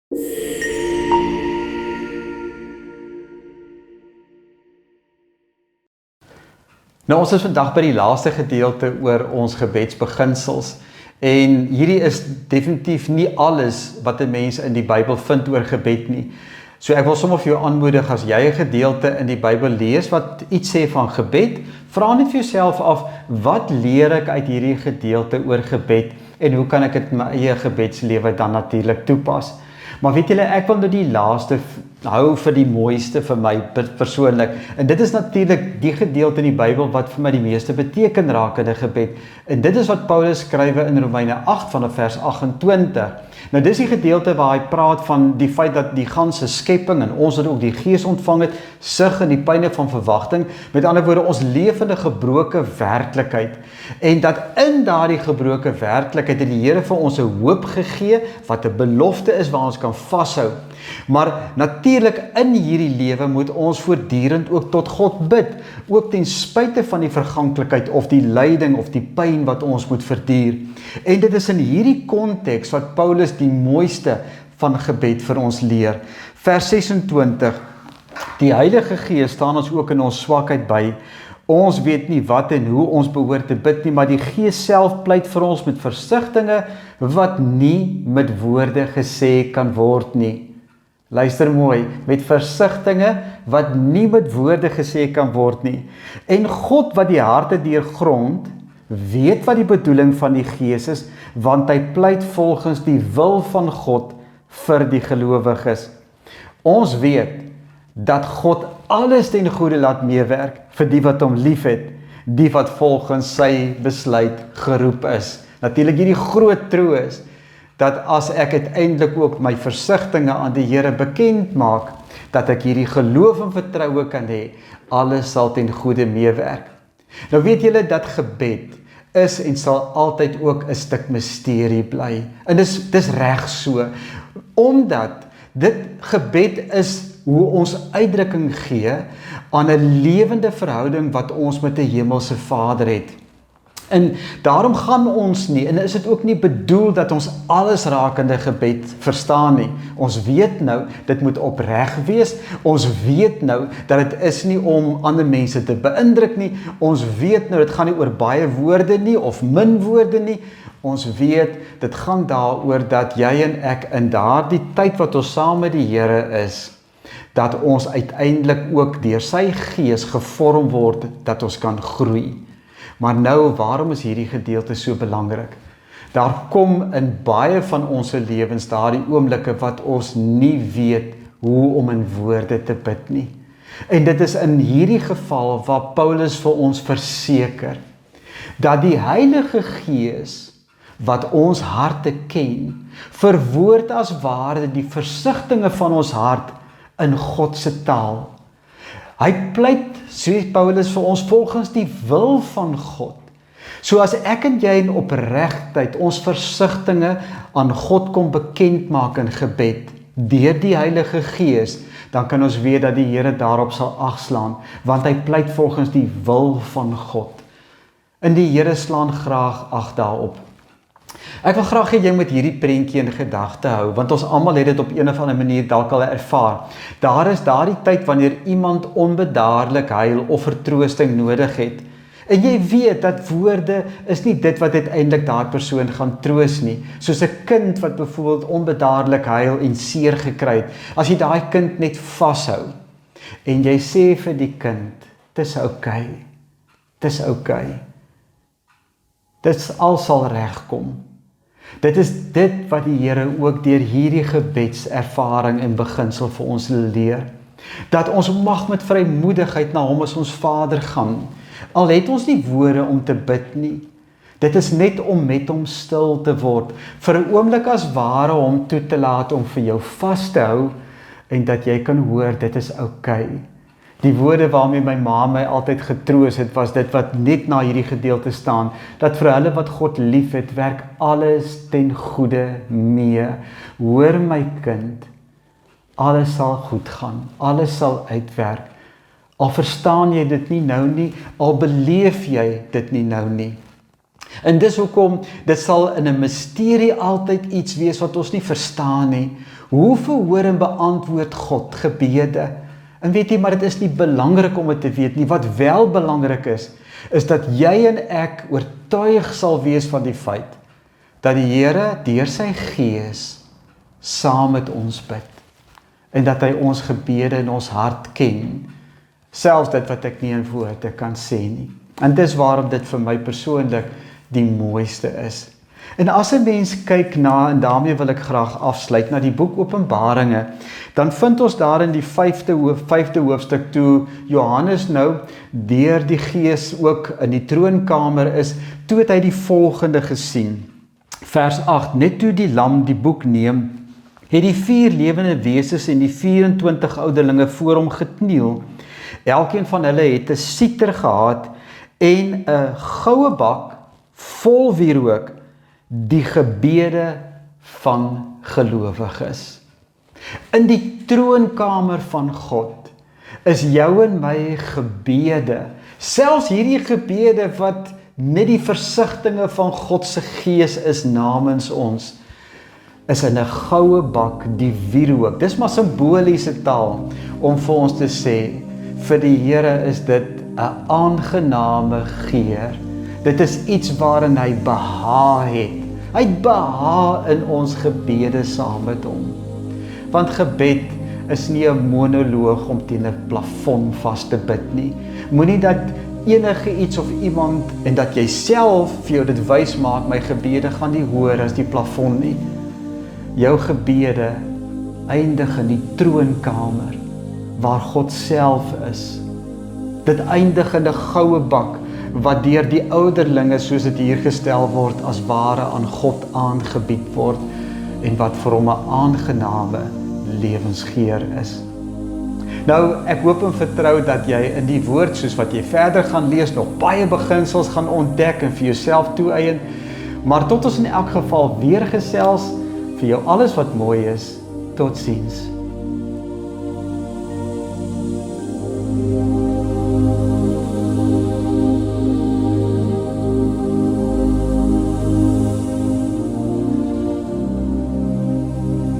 Nou, ons is vandag by die laaste gedeelte oor ons gebedsbeginsels. En hierdie is definitief nie alles wat 'n mens in die Bybel vind oor gebed nie. So ek wil sommer vir jou aanmoedig, as jy 'n gedeelte in die Bybel lees wat iets sê van gebed, vra net vir jouself af, wat leer ek uit hierdie gedeelte oor gebed en hoe kan ek dit in my eie gebedslewe dan natuurlik toepas? Maar weet julle, ek wil nou die laaste hou vir die mooiste vir my persoonlik. En dit is natuurlik die gedeelte in die Bybel wat vir my die meeste beteken rakende gebed. En dit is wat Paulus skrywe in Romeine 8 vanaf vers 28. Nou dis die gedeelte waar hy praat van die feit dat die ganse skepping en ons wat ook die Gees ontvang het, sug in die pyne van verwagting. Met ander woorde, ons leef in 'n gebroke werklikheid. En dat in daardie gebroke werklikheid het die Here vir ons 'n hoop gegee wat 'n belofte is waar ons kan vashou. Maar natuurlik in hierdie lewe moet ons voortdurend ook tot God bid, ook ten spyte van die verganklikheid of die lyding of die pyn wat ons moet verduur. En dit is in hierdie konteks wat Paulus die mooiste van gebed vir ons leer. Vers 26, die Heilige Gees staan ons ook in ons swakheid by. Ons weet nie wat en hoe ons behoort te bid nie, maar die Gees self pleit vir ons met versigtinge wat nie met woorde gesê kan word nie. Luister mooi, met versigtinge wat nie met woorde gesê kan word nie. En God wat die harte deurgrond, weet wat die bedoeling van die Gees is, want hy pleit volgens die wil van God vir die gelowiges. Ons weet dat God alles ten goeie laat meewerk vir die wat hom liefhet, die wat volgens sy besluit geroep is. Natuurlik hierdie groot troos, dat as ek uiteindelik ook my versigtinge aan die Here bekend maak, dat ek hierdie geloof en vertroue kan hê, alles sal ten goeie meewerk. Nou weet julle dat gebed is en sal altyd ook 'n stuk misterie bly. En dis reg so, omdat dit gebed is hoe ons uitdrukking gee aan 'n lewende verhouding wat ons met 'n hemelse Vader het. En daarom gaan ons nie, en is dit ook nie bedoel dat ons alles rakende gebed verstaan nie. Ons weet nou, dit moet opreg wees. Ons weet nou, dat dit is nie om ander mense te beïndruk nie. Ons weet nou, dit gaan nie oor baie woorde nie, of min woorde nie. Ons weet, dit gaan daaroor dat jy en ek in daardie tyd wat ons saam met die Here is, dat ons uiteindelik ook deur sy Gees gevorm word, dat ons kan groei. Maar nou, waarom is hierdie gedeelte so belangrik? Daar kom in baie van ons lewens daardie oomblikke wat ons nie weet hoe om in woorde te bid nie. En dit is in hierdie geval waar Paulus vir ons verseker, dat die Heilige Gees, wat ons harte ken, verwoord as ware die versigtinge van ons hart in God se taal. Hy pleit, soos Paulus vir ons, volgens die wil van God. So as ek en jy in opregtheid ons versigtinge aan God kom bekend maak in gebed, deur die Heilige Gees, dan kan ons weet dat die Here daarop sal agslaan, want hy pleit volgens die wil van God. En die Here slaan graag ag daarop. Ek wil graag hê jy moet hierdie prentjie in gedagte hou, want ons almal het dit op een of ander manier dalk al ervaar. Daar is daardie tyd wanneer iemand onbedaarlik huil of vertroosting nodig het. En jy weet dat woorde is nie dit wat uiteindelik daai persoon gaan troos nie. Soos 'n kind wat byvoorbeeld onbedaarlik huil en seer gekry het. As jy daai kind net vashou en jy sê vir die kind, dis oukei. Dis oukei. Dit al sal regkom. Dit is dit wat die Here ook deur hierdie gebedservaring en beginsel vir ons leer. Dat ons mag met vrymoedigheid na hom as ons Vader gaan. Al het ons nie woorde om te bid nie. Dit is net om met hom stil te word. Vir 'n oomblik as ware hom toe te laat om vir jou vas te hou. En dat jy kan hoor, dit is oukei. Die woorde waarmee my ma my altyd getroos het, was dit wat net na hierdie gedeelte staan, dat vir hulle wat God lief het, werk alles ten goeie mee. Hoor my kind, alles sal goed gaan, alles sal uitwerk. Al verstaan jy dit nie nou nie, al beleef jy dit nie nou nie. En dis hoekom, dit sal in 'n misterie altyd iets wees wat ons nie verstaan nie. Hoe verhoor en beantwoord God gebede? En weet jy, maar dit is nie belangrik om dit te weet nie. Wat wel belangrik is dat jy en ek oortuig sal wees van die feit, dat die Here deur sy Gees saam met ons bid. En dat hy ons gebede in ons hart ken. Selfs dit wat ek nie in woorde kan sê nie. En dis waarom dit vir my persoonlik die mooiste is. En as 'n mens kyk na, en daarmee wil ek graag afsluit, na die boek Openbaringe, dan vind ons daar in die 5de hoofstuk toe Johannes nou deur die Gees ook in die troonkamer is, toe het hy die volgende gesien. Vers 8, net toe die lam die boek neem, het die 4 lewende wesens en die 24 ouderlinge voor hom gekniel. Elkeen van hulle het 'n siter gehad en 'n goue bak vol wierook, die gebede van gelowiges. In die troonkamer van God is jou en my gebede, selfs hierdie gebede wat net die versigtinge van God se Gees is namens ons, is in 'n goue bak die wierook. Dis maar simboliese taal om vir ons te sê, vir die Here is dit 'n aangename geur. Dit is iets waarin hy behaag het. Hy het behaag in ons gebede saam met hom. Want gebed is nie 'n monoloog om teen 'n plafon vas te bid nie. Moenie dat enige iets of iemand en dat jy self vir jou dit wys maak, my gebede gaan nie hoor as die plafon nie. Jou gebede eindig in die troonkamer waar God self is. Dit eindig in 'n goue bak wat deur die ouderlinge, soos dit hier gestel word, as ware aan God aangebied word en wat vir hom 'n aangename lewensgeur is. Nou, ek hoop en vertrou dat jy in die woord, soos wat jy verder gaan lees, nog baie beginsels gaan ontdek en vir jouself toeëien, maar tot ons in elk geval weer gesels, vir jou alles wat mooi is, totsiens.